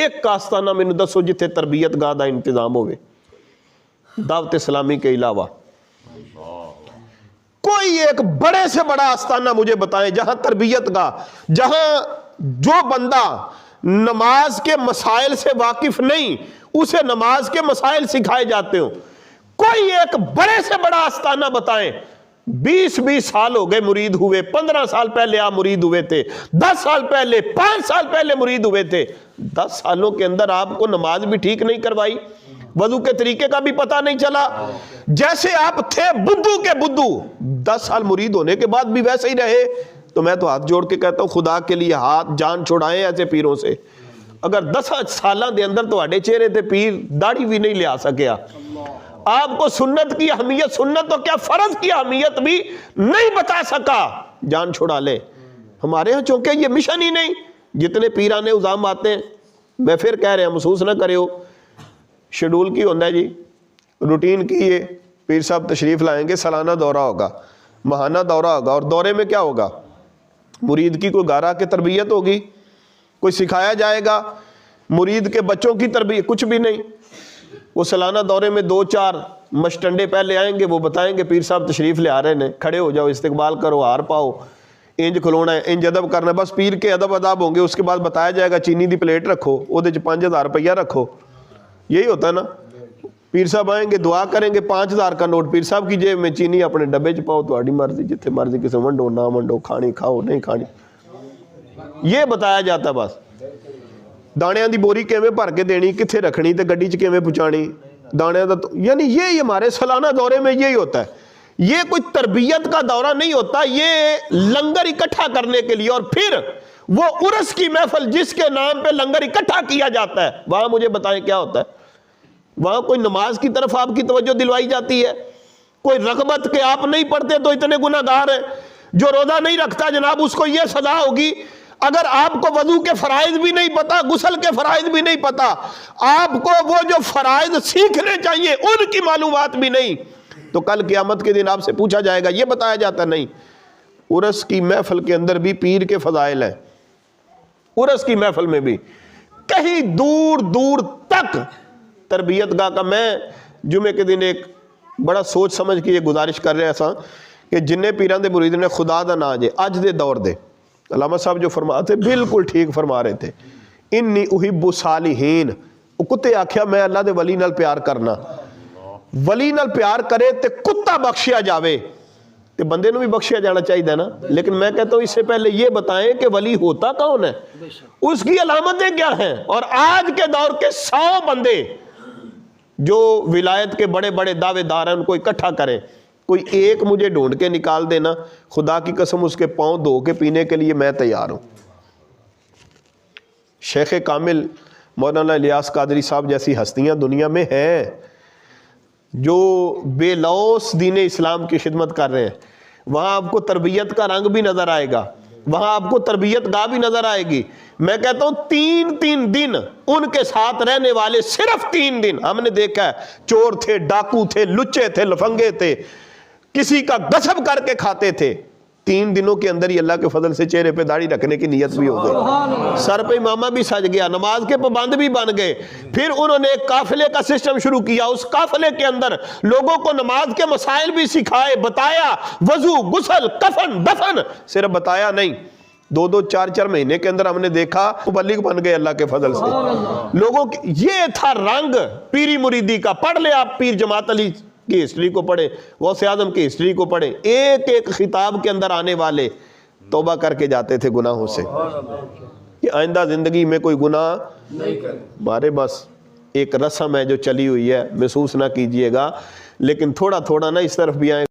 ایک آستانہ مینوں دسو جتھے تربیت گاہ دا انتظام ہوئے دعوت اسلامی کے علاوہ. کوئی ایک بڑے سے بڑا آستانہ مجھے بتائیں جہاں تربیت گاہ، جہاں جو بندہ نماز کے مسائل سے واقف نہیں اسے نماز کے مسائل سکھائے جاتے ہوں. کوئی ایک بڑے سے بڑا آستانہ بتائیں. 20 سال ہو گئے مرید ہوئے، 15 سال پہلے آپ مرید ہوئے تھے، 10 سال پہلے، 5 سال پہلے مرید ہوئے تھے. 10 سالوں کے اندر آپ کو نماز بھی ٹھیک نہیں کروائی، وضو کے طریقے کا بھی پتہ نہیں چلا. جیسے آپ تھے بدھو کے بدھو، 10 سال مرید ہونے کے بعد بھی ویسے ہی رہے. تو میں تو ہاتھ جوڑ کے کہتا ہوں خدا کے لیے ہاتھ جان چھڑائیں ایسے پیروں سے. اگر 10 سالوں دے اندر تواڈے چہرے تے پیر داڑھی بھی نہیں لیا سکیا، آپ کو سنت کی اہمیت، سنت تو کیا فرض کی اہمیت بھی نہیں بتا سکا، جان چھڑا لے. ہمارے ہاں چونکہ یہ مشن ہی نہیں. جتنے پیرانے نظام آتے ہیں، میں پھر کہہ رہے ہیں محسوس نہ کرے ہو، شیڈول کی ہوتا ہے جی، روٹین کی ہے. پیر صاحب تشریف لائیں گے، سالانہ دورہ ہوگا، ماہانہ دورہ ہوگا، اور دورے میں کیا ہوگا؟ مرید کی کوئی گارا کی تربیت ہوگی، کوئی سکھایا جائے گا. مرید کے بچوں کی تربیت کچھ بھی نہیں. وہ سالانہ دورے میں 2-4 مشٹنڈے پہلے آئیں گے، وہ بتائیں گے پیر صاحب تشریف لے آ رہے ہیں، کھڑے ہو جاؤ، استقبال کرو، ہار پاؤ، انج کھلونا ہے، انج ادب کرنا ہے. بس پیر کے ادب اداب ہوں گے. اس کے بعد بتایا جائے گا چینی دی پلیٹ رکھو، وہ 5000 روپیہ رکھو. یہی ہوتا ہے نا. پیر صاحب آئیں گے، دعا کریں گے، 5000 کا نوٹ پیر صاحب کی جیب میں، چینی اپنے ڈبے چ پاؤ، تہاڈی مرضی، جتھے مرضی کسے ونڈو نہ ونڈو، کھانی کھاؤ نہیں کھانی. یہ بتایا جاتا. بس دانیاں دی بوری کیویں بھر کے دینی، کتھے رکھنی تے گڈی چ کیویں پہنچانی دانیاں دا. یعنی یہ ہمارے سالانہ دورے میں یہی ہوتا ہے. یہ کوئی تربیت کا دورہ نہیں ہوتا، یہ لنگر اکٹھا کرنے کے لیے. اور پھر وہ عرس کی محفل جس کے نام پہ لنگر اکٹھا کیا جاتا ہے، وہاں مجھے بتائیں کیا ہوتا ہے؟ وہاں کوئی نماز کی طرف آپ کی توجہ دلوائی جاتی ہے؟ کوئی رغبت کہ آپ نہیں پڑھتے تو اتنے گناہ گار ہیں، جو روزہ نہیں رکھتا جناب اس کو یہ سزا ہوگی. اگر آپ کو وضو کے فرائض بھی نہیں پتا، غسل کے فرائض بھی نہیں پتا، آپ کو وہ جو فرائض سیکھنے چاہیے ان کی معلومات بھی نہیں، تو کل قیامت کے دن آپ سے پوچھا جائے گا. یہ بتایا جاتا نہیں. عرس کی محفل کے اندر بھی پیر کے فضائل ہیں. عرس کی محفل میں بھی کہیں دور دور تک تربیت گاہ کا. میں جمعے کے دن ایک بڑا سوچ سمجھ کے یہ گزارش کر رہا تھا کہ جنہیں پیران دے مرید نے خدا دا نا جے اج دے دور دے، علامہ صاحب جو فرماتے بالکل ٹھیک فرما رہے تھے. انی احب صالحین، کتے آکھیا میں اللہ دے ولی نال پیار کرنا. ولی نال پیار کرے تے کتا بخشیا جاوے تے بندے نو بھی بخشیا جانا چاہیے نا. لیکن میں کہتا ہوں اس سے پہلے یہ بتائیں کہ ولی ہوتا کون ہے، اس کی علامتیں کیا ہیں. اور آج کے دور کے 100 بندے جو ولایت کے بڑے بڑے دعوے دار ہیں ان کو اکٹھا کریں، کوئی ایک مجھے ڈھونڈ کے نکال دینا، خدا کی قسم اس کے پاؤں دھو کے پینے کے لیے میں تیار ہوں. شیخ کامل مولانا الیاس قادری صاحب جیسی ہستیاں دنیا میں ہیں جو بے لوث دین اسلام کی خدمت کر رہے ہیں. وہاں آپ کو تربیت کا رنگ بھی نظر آئے گا، وہاں آپ کو تربیت گاہ بھی نظر آئے گی. میں کہتا ہوں 3 دن ان کے ساتھ رہنے والے، صرف 3 دن ہم نے دیکھا ہے. چور تھے، ڈاکو تھے، لچے تھے، لفنگے تھے، کسی کا غصب کر کے کھاتے تھے. 3 دنوں کے اندر ہی اللہ کے فضل سے چہرے پہ داڑھی رکھنے کی نیت بھی ہو گئی، سر پہ امامہ بھی سج گیا، نماز کے پابند بھی بن گئے. پھر انہوں نے ایک قافلے کا سسٹم شروع کیا، اس قافلے کے اندر لوگوں کو نماز کے مسائل بھی سکھائے، بتایا، وضو، غسل، کفن، دفن صرف بتایا نہیں. 2 4 مہینے کے اندر ہم نے دیکھا مبلغ بن گئے اللہ کے فضل سے. لوگوں کی یہ تھا رنگ پیری مریدی کا. پڑھ لے آپ پیر جماعت علی کی ہسٹری کو پڑھیں، غوث اعظم کی ہسٹری کو پڑھیں. ایک خطاب کے اندر آنے والے توبہ کر کے جاتے تھے گناہوں سے کہ آئندہ زندگی میں کوئی گناہ نہیں کریں. بارے بس ایک رسم ہے جو چلی ہوئی ہے، محسوس نہ کیجئے گا. لیکن تھوڑا تھوڑا نا اس طرف بھی آئیں.